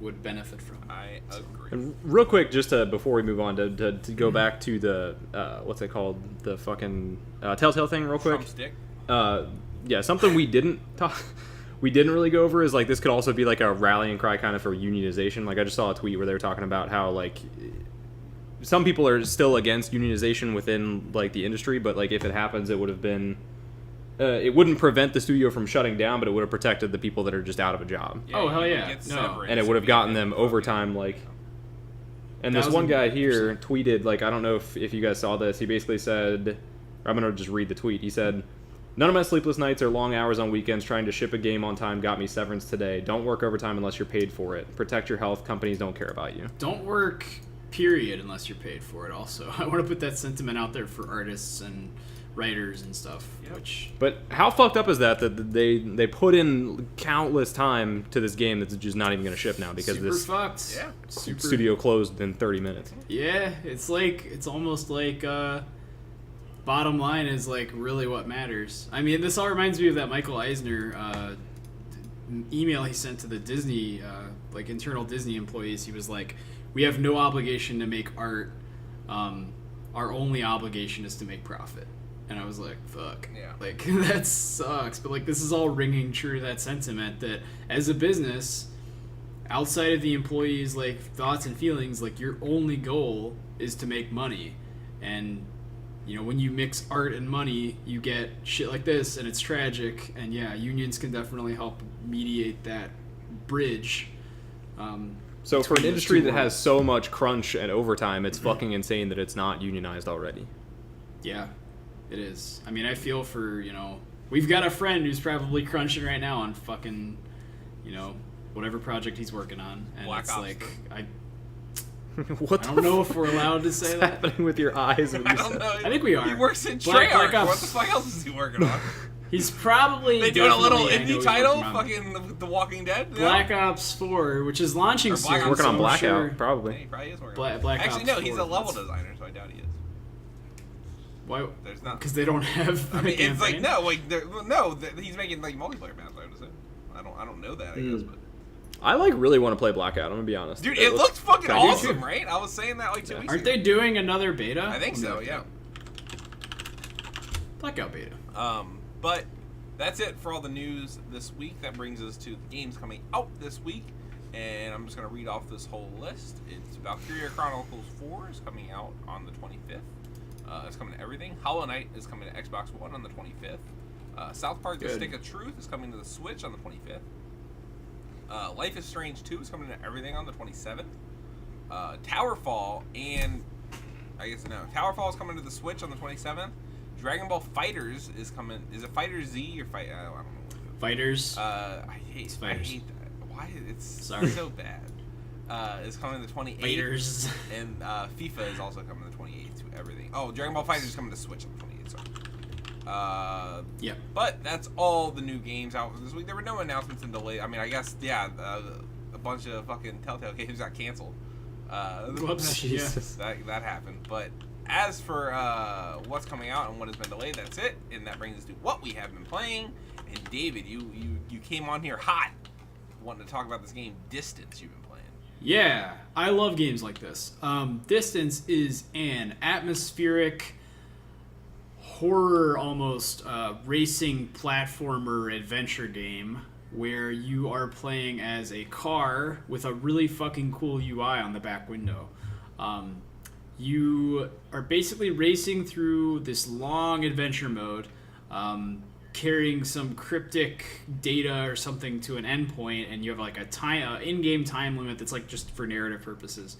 would benefit from. I agree. And real quick, just before we move on, to go back to the what's it called, the fucking Telltale thing, real quick. Stick. Yeah, something we didn't really go over is like this could also be like a rallying cry kind of for unionization. Like I just saw a tweet where they were talking about how like some people are still against unionization within like the industry, but like if it happens, it would have been it wouldn't prevent the studio from shutting down, but it would have protected the people that are just out of a job. Yeah, oh hell yeah, no. And it would have gotten them overtime like. And this one guy here tweeted, like, I don't know if you guys saw this. He basically said, I'm going to just read the tweet. He said, "None of my sleepless nights or long hours on weekends trying to ship a game on time got me severance today. Don't work overtime unless you're paid for it. Protect your health. Companies don't care about you." Don't work, period, unless you're paid for it also. I want to put that sentiment out there for artists and writers and stuff. Yep. But how fucked up is that they put in countless time to this game that's just not even going to ship now because this studio closed in 30 minutes. Yeah, it's almost like bottom line is like really what matters. I mean, this all reminds me of that Michael Eisner email he sent to the Disney like internal Disney employees. He was like, "We have no obligation to make art. Our only obligation is to make profit." And I was like, fuck. Yeah. Like, that sucks. But, like, this is all ringing true to that sentiment that as a business, outside of the employees' like thoughts and feelings, like your only goal is to make money. And you know, when you mix art and money, you get shit like this, and it's tragic. And yeah, unions can definitely help mediate that bridge. So for an industry that has so much crunch and overtime, it's fucking insane that it's not unionized already. Yeah, it is. I mean, I feel for, you know, we've got a friend who's probably crunching right now on fucking, you know, whatever project he's working on, and Black it's Ops like, I don't know if we're allowed to say that. Happening with your eyes? I don't know. I think we are. He works in Black Treyarch. Ops. What the fuck else is he working on? He's probably they doing a little definitely, indie title, fucking The Walking Dead. Black Ops 4, which is launching soon. He's working on Blackout, sure. probably. Yeah, he probably is working on Black Actually, Ops no, 4. he's a level designer, so I doubt he is. Why? There's not. Because they don't have. I mean, it's like he's making like multiplayer maps. I would assume. I don't know that. I guess, but. I really want to play Blackout. I'm gonna be honest. Dude, it looks fucking awesome, right? I was saying that like 2 weeks ago. Aren't they doing another beta? I think so. Yeah. Blackout beta. But that's it for all the news this week. That brings us to the games coming out this week, and I'm just gonna read off this whole list. It's Valkyria Chronicles 4 is coming out on the 25th. It's coming to everything. Hollow Knight is coming to Xbox One on the 25th. South Park: The Stick of Truth is coming to the Switch on the 25th. Life is Strange 2 is coming to everything on the 27th. Towerfall Towerfall is coming to the Switch on the 27th. Dragon Ball Fighters is coming. Is it Fighter Z or Fight? I don't know. Fighters. I hate that. Why it's so bad. Is coming to the 28th. Fighters. And FIFA is also coming to the 28th to everything. Oh, Dragon Ball Fighters is coming to Switch on the 28th. Sorry. Yeah. But that's all the new games out this week. There were no announcements and delays. I mean, I guess a bunch of fucking Telltale Games got canceled. Whoops. Jesus. That happened. But as for what's coming out and what has been delayed, that's it. And that brings us to what we have been playing. And David, you came on here hot, wanting to talk about this game Distance you've been playing. Yeah, I love games like this. Distance is an atmospheric horror, almost racing platformer adventure game where you are playing as a car with a really fucking cool UI on the back window. You are basically racing through this long adventure mode, carrying some cryptic data or something to an endpoint, and you have like a time in-game time limit that's like just for narrative purposes.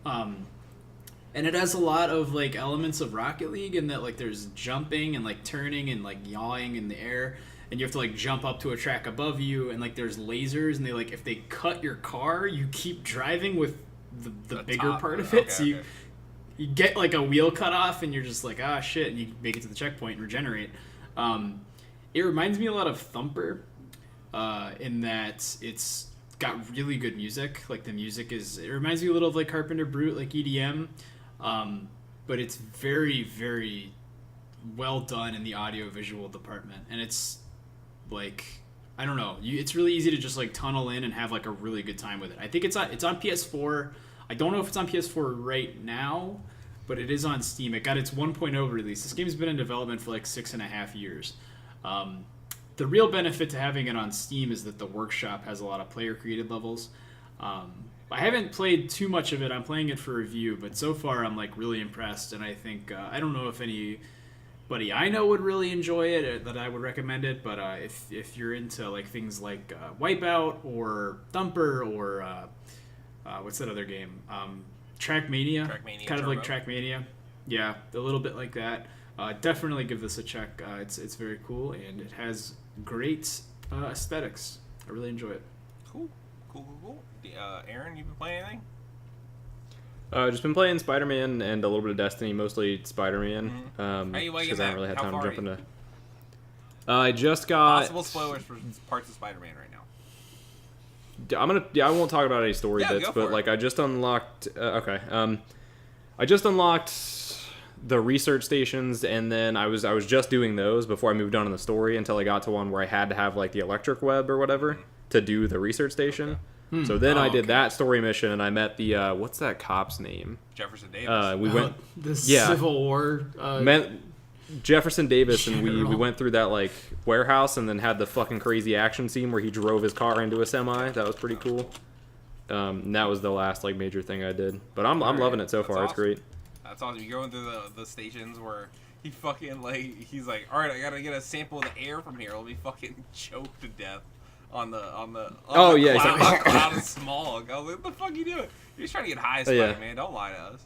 And it has a lot of like elements of Rocket League in that like there's jumping and like turning and like yawing in the air, and you have to like jump up to a track above you, and like there's lasers, and they like if they cut your car, you keep driving with the bigger part of it. So you get like a wheel cut off, and you're just like, ah shit, and you make it to the checkpoint and regenerate. It reminds me a lot of Thumper, in that it's got really good music. Like the music it reminds me a little of like Carpenter Brute, like EDM. But it's very, very well done in the audio visual department, and it's like, I don't know, it's really easy to just like tunnel in and have like a really good time with it. I think it's on PS4. I don't know if it's on PS4 right now, but it is on Steam. It got its 1.0 release. This game's been in development for like 6.5 years. The real benefit to having it on Steam is that the workshop has a lot of player created levels. I haven't played too much of it. I'm playing it for review, but so far I'm like really impressed, and I think I don't know if anybody I know would really enjoy it or that I would recommend it, but if you're into like things like Wipeout or Thumper or what's that other game? Trackmania. Kind of like Trackmania. Yeah, a little bit like that. Definitely give this a check. It's very cool, and it has great aesthetics. I really enjoy it. Cool. Aaron, you been playing anything? Just been playing Spider-Man and a little bit of Destiny, mostly Spider-Man. How you liking because that? I haven't really had How time to far jump are you? into. I just got Possible spoilers for parts of Spider-Man right now. I won't talk about any story bits, but like I just unlocked. I just unlocked the research stations, and then I was just doing those before I moved on in the story until I got to one where I had to have like the electric web or whatever to do the research station. So then I did that story mission, and I met the what's that cop's name? Jefferson Davis. We went the Civil War. Met Jefferson Davis, and General. we went through that like warehouse, and then had the fucking crazy action scene where he drove his car into a semi. That was pretty cool. And that was the last like major thing I did, but I'm loving it so far. Awesome. It's great. That's awesome. You're going through the stations where he fucking he's like, all right, I gotta get a sample of the air from here. Let me fucking choke to death on the cloud of smog. I was like, what the fuck are you doing? You're just trying to get high, Spider-Man. Don't lie to us.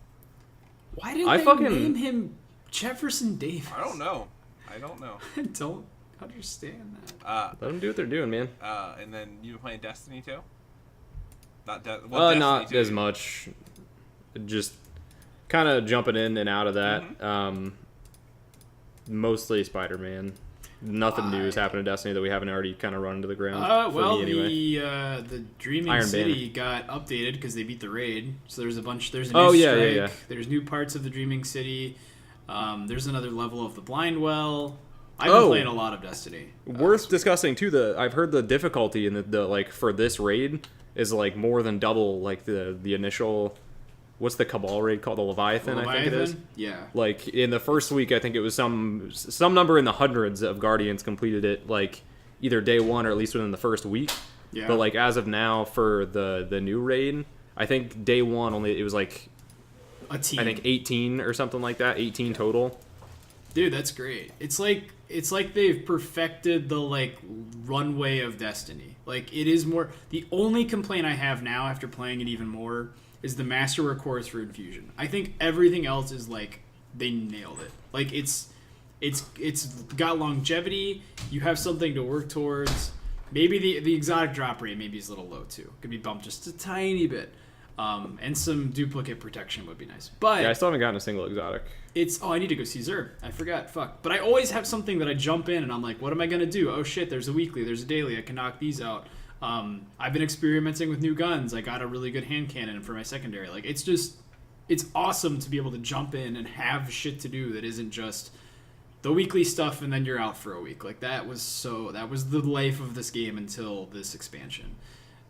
Why did they name him Jefferson Davis? I don't know. I don't understand that. Let them do what they're doing, man. And then you been playing Destiny too? Not as much. Just kind of jumping in and out of that. Mostly Spider-Man. Nothing new has happened in Destiny that we haven't already kind of run into the ground. Well, anyway. the Dreaming Iron City got updated because they beat the raid. So there's a bunch. There's a Oh, new yeah, strike. yeah. There's new parts of the Dreaming City. There's another level of the Blind Well. I've been playing a lot of Destiny. Worth discussing too. I've heard the difficulty in the like for this raid is like more than double like the initial. What's the Cabal raid called? The Leviathan, I think it is. Yeah. Like in the first week, I think it was some number in the hundreds of Guardians completed it like either day one or at least within the first week. Yeah. But like as of now for the new raid, I think day one only it was like a team. I think 18 or something like that. 18 total. Dude, that's great. It's like they've perfected the like runway of Destiny. Like it is more. The only complaint I have now after playing it even more is the masterwork cores for Infusion. I think everything else is like they nailed it. Like it's got longevity. You have something to work towards. Maybe the exotic drop rate maybe is a little low too. Could be bumped just a tiny bit. And some duplicate protection would be nice. But yeah, I still haven't gotten a single exotic. I need to go see Zer. I forgot. Fuck. But I always have something that I jump in and I'm like, what am I gonna do? Oh shit, there's a weekly, there's a daily. I can knock these out. I've been experimenting with new guns. I got a really good hand cannon for my secondary. Like it's awesome to be able to jump in and have shit to do that isn't just the weekly stuff and then you're out for a week. Like that was the life of this game until this expansion.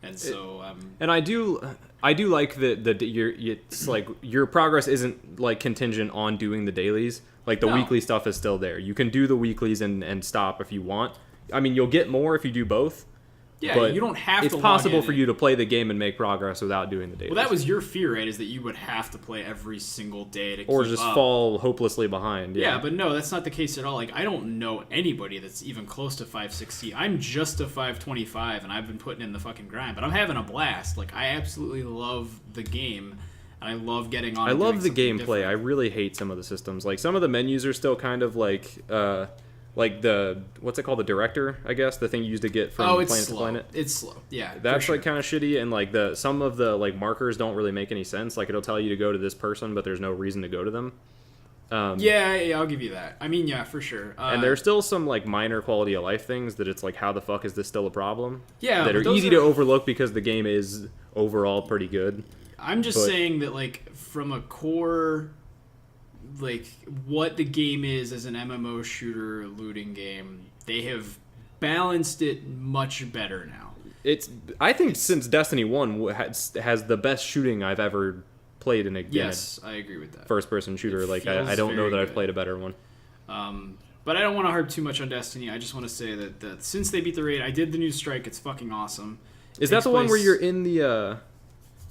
And so and I do like that it's like your progress isn't like contingent on doing the dailies. Like the weekly stuff is still there. You can do the weeklies and stop if you want. I mean, you'll get more if you do both. Yeah, but you don't have to. It's possible for you to play the game and make progress without doing the dailies. Well, that was your fear, right? Is that you would have to play every single day to keep up. Or just fall hopelessly behind. Yeah, but no, that's not the case at all. Like, I don't know anybody that's even close to 560. I'm just a 525, and I've been putting in the fucking grind. But I'm having a blast. Like, I absolutely love the game, and I love getting on. I love the gameplay. Different. I really hate some of the systems. Like, some of the menus are still kind of like the what's it called, the director, I guess, the thing you use to get from planet to planet. It's slow. Yeah, that's like kind of shitty, and like some of the like markers don't really make any sense. Like it'll tell you to go to this person, but there's no reason to go to them. Yeah, I'll give you that. I mean, yeah, for sure. And there's still some like minor quality of life things that it's like, how the fuck is this still a problem? Yeah, that are easy to overlook because the game is overall pretty good. I'm just saying that like from a core. Like what the game is as an MMO shooter looting game, they have balanced it much better now. I think since Destiny 1 has the best shooting I've ever played in a yes, I agree with that. First person shooter. Like I don't know that I've played a better one. But I don't want to harp too much on Destiny. I just want to say that since they beat the raid, I did the new strike. It's fucking awesome. Is that the one where you're in the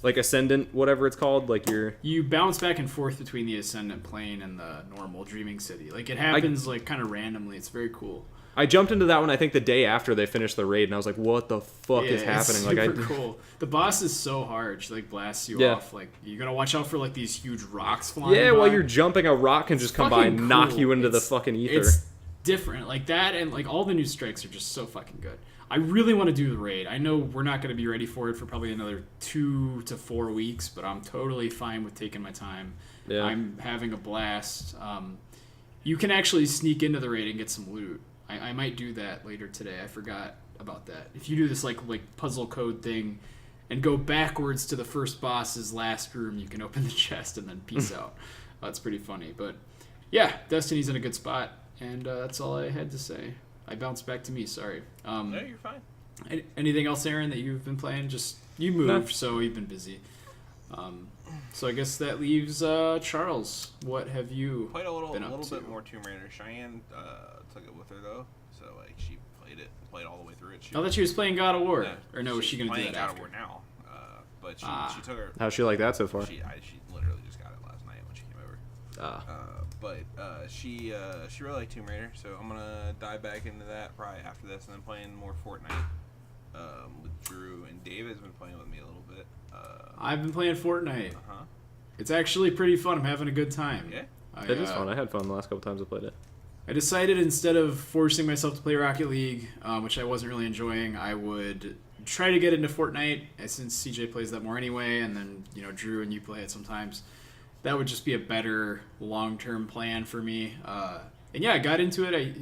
like Ascendant, whatever it's called, like you bounce back and forth between the Ascendant plane and the normal Dreaming City. Like it happens like kind of randomly. It's very cool. I jumped into that one I think the day after they finished the raid, and I was like, "What the fuck is happening?" It's like, super cool. The boss is so hard. She like blasts you off. Like you gotta watch out for like these huge rocks flying. Yeah, by. while you're jumping, a rock can just come by and knock you into the fucking ether. It's different like that, and like all the new strikes are just so fucking good. I really want to do the raid. I know we're not going to be ready for it for probably another 2 to 4 weeks, but I'm totally fine with taking my time. Yeah. I'm having a blast. You can actually sneak into the raid and get some loot. I might do that later today. I forgot about that. If you do this like puzzle code thing and go backwards to the first boss's last room, you can open the chest and then peace out. That's pretty funny. But yeah, Destiny's in a good spot, and that's all I had to say. I bounced back to me, sorry. No, you're fine. Anything else, Aaron, that you've been playing? Just, you moved, so you've been busy. So I guess that leaves Charles. What have you played a little bit more Tomb Raider. Cheyenne took it with her, though. So, like, she played all the way through it. I thought she was playing God of War. Yeah, or no, was she going to do that God after? of War now. But she took her... How's she like that so far? She literally just got it last night when she came over. But she really liked Tomb Raider, so I'm gonna dive back into that probably after this, and then playing more Fortnite with Drew, and David's been playing with me a little bit. I've been playing Fortnite. It's actually pretty fun. I'm having a good time. Yeah, it is fun. I had fun the last couple times I played it. I decided instead of forcing myself to play Rocket League, which I wasn't really enjoying, I would try to get into Fortnite, since CJ plays that more anyway, and then Drew and you play it sometimes. That would just be a better long-term plan for me. And yeah, I got into it.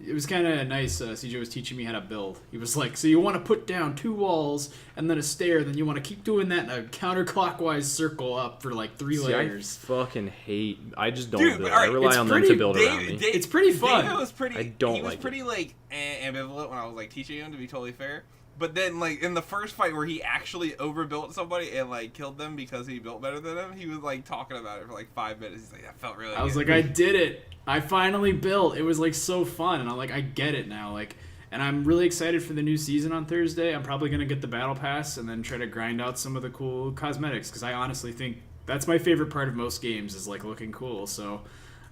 It was kind of nice. CJ was teaching me how to build. He was like, so you want to put down 2 walls and then a stair, then you want to keep doing that in a counterclockwise circle up for like 3 layers. I fucking hate. I just don't build. Right, I rely on them to build around me. It's pretty fun. David was pretty. I don't he was like pretty it. Like ambivalent when I was like teaching him, to be totally fair. But then, like, in the first fight where he actually overbuilt somebody and, like, killed them because he built better than them, he was, like, talking about it for, like, 5 minutes. He's like, that felt really good. I was like, I did it. I finally built. It was, like, so fun. And I'm like, I get it now. Like, and I'm really excited for the new season on Thursday. I'm probably going to get the Battle Pass and then try to grind out some of the cool cosmetics, because I honestly think that's my favorite part of most games is like looking cool. So,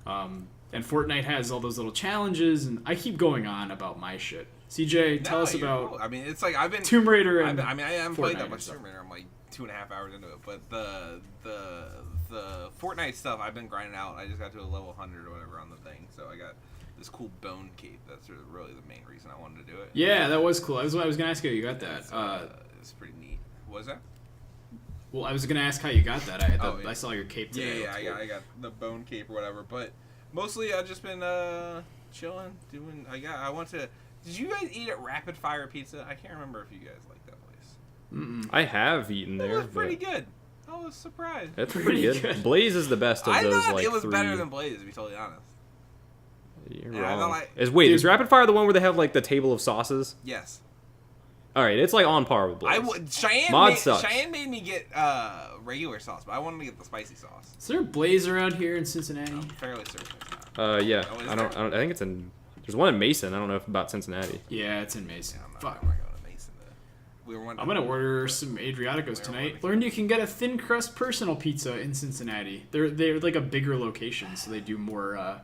and Fortnite has all those little challenges, and I keep going on about my shit. CJ, tell us about. Cool. I mean, it's like I've been Tomb Raider. And I haven't played that Fortnite much Tomb Raider. I'm like 2.5 hours into it, but the Fortnite stuff I've been grinding out. I just got to a level 100 or whatever on the thing, so I got this cool bone cape. That's really the main reason I wanted to do it. Yeah, that was cool. I was gonna ask you got that. It's pretty neat. What was that? Well, I was gonna ask how you got that. I saw your cape today. Yeah, I got the bone cape or whatever. But mostly I've just been chilling, doing. I want to. Did you guys eat at Rapid Fire Pizza? I can't remember if you guys like that place. I have eaten there. It was pretty good. I was surprised. It's pretty good. Blaze is the best of those. I thought like it was 3. better than Blaze, to be totally honest. You're Yeah, wrong. Is Rapid Fire the one where they have like the table of sauces? Yes. All right, it's like on par with Blaze. Cheyenne made me get regular sauce, but I wanted to get the spicy sauce. Is there a Blaze around here in Cincinnati? I'm fairly certain it's not. Yeah. Oh, I don't. I think it's in. There's one in Mason. I don't know if about Cincinnati. Yeah, it's in Mason. Yeah, Fuck. I'm not going to Mason. I'm gonna order some Adriaticos tonight. Learned you can get a thin crust personal pizza in Cincinnati. They're like a bigger location, so they do more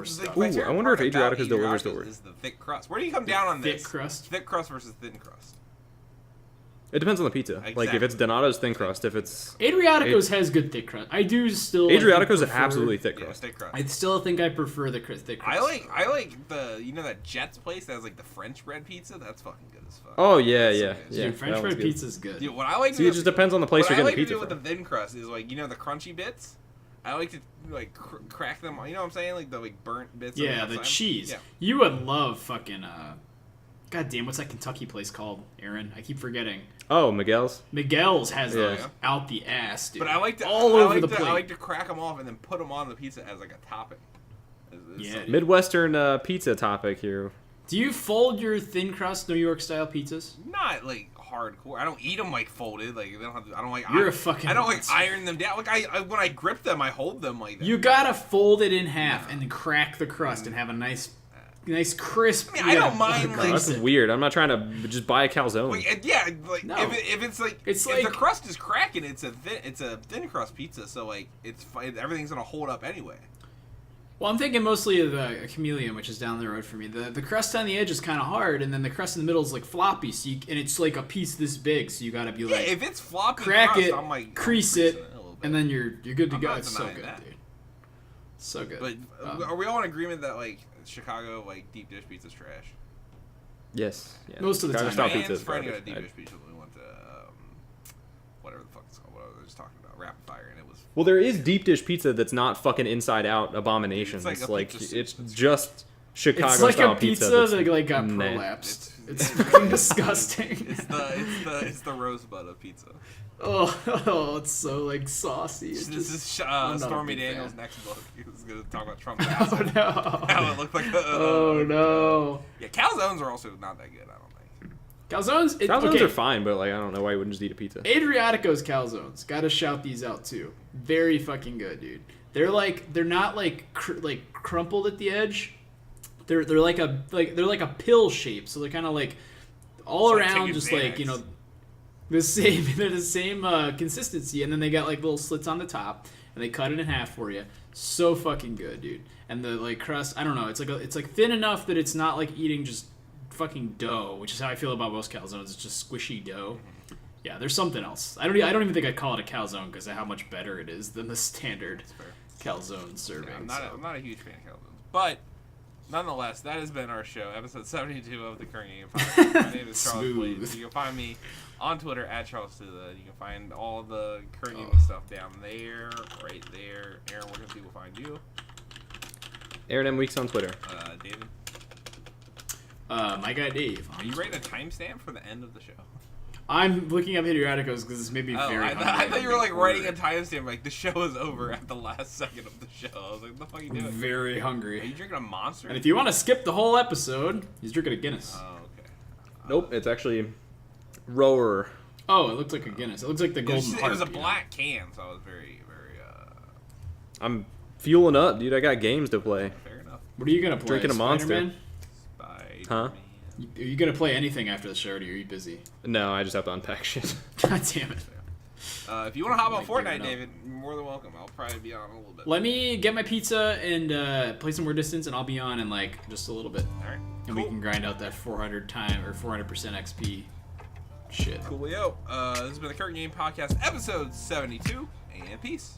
stuff. Ooh, I wonder if Adriaticos delivers to is the thick crust. Where do you come down on this? Thick crust. Thick crust versus thin crust. It depends on the pizza. Exactly. Like if it's Donato's thin crust, if it's Adriaticos has good thick crust. I do still. Adriaticos is absolutely thick crust. Thick crust. I still think I prefer the thick crust. I like the that Jets place that has like the French bread pizza. That's fucking good as fuck. Oh yeah, That's so yeah, good. yeah. Dude, French bread pizza is good. Dude, what I like. See, it just depends on the place you're getting the pizza from. from. With the thin crust is like the crunchy bits. I like to like crack them. You know what I'm saying? Like the burnt bits. Yeah, on the the outside. cheese. Yeah. You would love fucking. God damn, what's that Kentucky place called, Aaron? I keep forgetting. Oh, Miguel's. Miguel's has those Yeah. out the ass, dude. But I like to all over the plate. I like to crack them off and then put them on the pizza as like a topping. Yeah. Midwestern pizza topic here. Do you fold your thin crust New York style pizzas? Not like hardcore. I don't eat them like folded. Like they don't have. I don't like. You're a fucking. I don't like iron them down. Like I when I grip them, I hold them like that. You gotta fold it in half and then crack the crust and have a nice crisp. I mean, I don't mind, like- That's weird. I'm not trying to just buy a calzone. Like, yeah, like No. if it's like It's if like- the crust is cracking, it's a thin crust pizza. So like everything's gonna hold up anyway. Well, I'm thinking mostly of the Chameleon, which is down the road for me. The crust on the edge is kind of hard, and then the crust in the middle is like floppy. So and it's like a piece this big. So you gotta be like, If it's floppy crack crust, it, I'm like crease I'm it, creasing a little bit. and then you're good to I'm go. not It's so denying good, that. dude. So good. But are we all in agreement that like Chicago deep dish pizza's trash? Yes. Yeah. Most of the Chicago time. style My pizza is friend got a garbage. deep dish pizza when we went to whatever the fuck it's called. What I was just talking about, Rapid Fire, and it was. Well, there is deep dish pizza that's not fucking inside out abominations. It's like a pizza it's soup. just Chicago It's like style a pizza that's that like got meh. prolapsed. It's fucking disgusting. It's the rosebud of pizza. Oh, it's so like saucy. It's This just, is I'm not a Stormy big Daniels' fan. next book. He was gonna talk about Trump. Oh no! How it looked like. Oh no! Yeah, calzones are also not that good. I don't think. Calzones. Calzones are fine, but like I don't know why you wouldn't just eat a pizza. Adriatico's calzones. Gotta shout these out too. Very fucking good, dude. They're not like crumpled at the edge. They're like a pill shape, so they're kind of like all It's like around, taking just Xanax. like the same. They're the same consistency, and then they got like little slits on the top, and they cut it in half for you. So fucking good, dude. And the crust, I don't know. It's like thin enough that it's not like eating just fucking dough, which is how I feel about most calzones. It's just squishy dough. Yeah, there's something else. I don't even think I'd call it a calzone because of how much better it is than the standard calzone serving. Yeah, I'm not a huge fan of calzones, but nonetheless, that has been our show, episode 72 of the Current Game Podcast. My name is Charles Smooth. Blaze. You can find me on Twitter at Charles Tula. You can find all the Current Gaming stuff down there, right there. Aaron, where can people find you? Aaron M. Weeks on Twitter. David, My guy Dave. are you writing a timestamp for the end of the show? I'm looking up Adriaticos because this made me very I hungry. thought you were like writing a timestamp, like the show is over at the last second of the show. I was like, what the fuck are you doing? Very Are you hungry. drinking a Monster? And if you want to skip the whole episode, he's drinking a Guinness. Oh, okay. Nope, it's actually Rower. Oh, it looked like a Guinness. It looks like the It golden was, harp. a you know? black can, so I was very, very, I'm fueling up, dude. I got games to play. fair enough. What are you gonna play? Drinking a Monster. Spider-Man? Spider-Man. Huh? Are you gonna play anything after the show, or are you busy? No, I just have to unpack shit. God damn it. If you want to hop on Fortnite, David, you're more than welcome. I'll probably be on a little bit. Let me get my pizza and play some more distance, and I'll be on in like just a little bit. All right. And we can grind out that 400% XP shit. Coolio. This has been the Current Game Podcast, episode 72, and peace.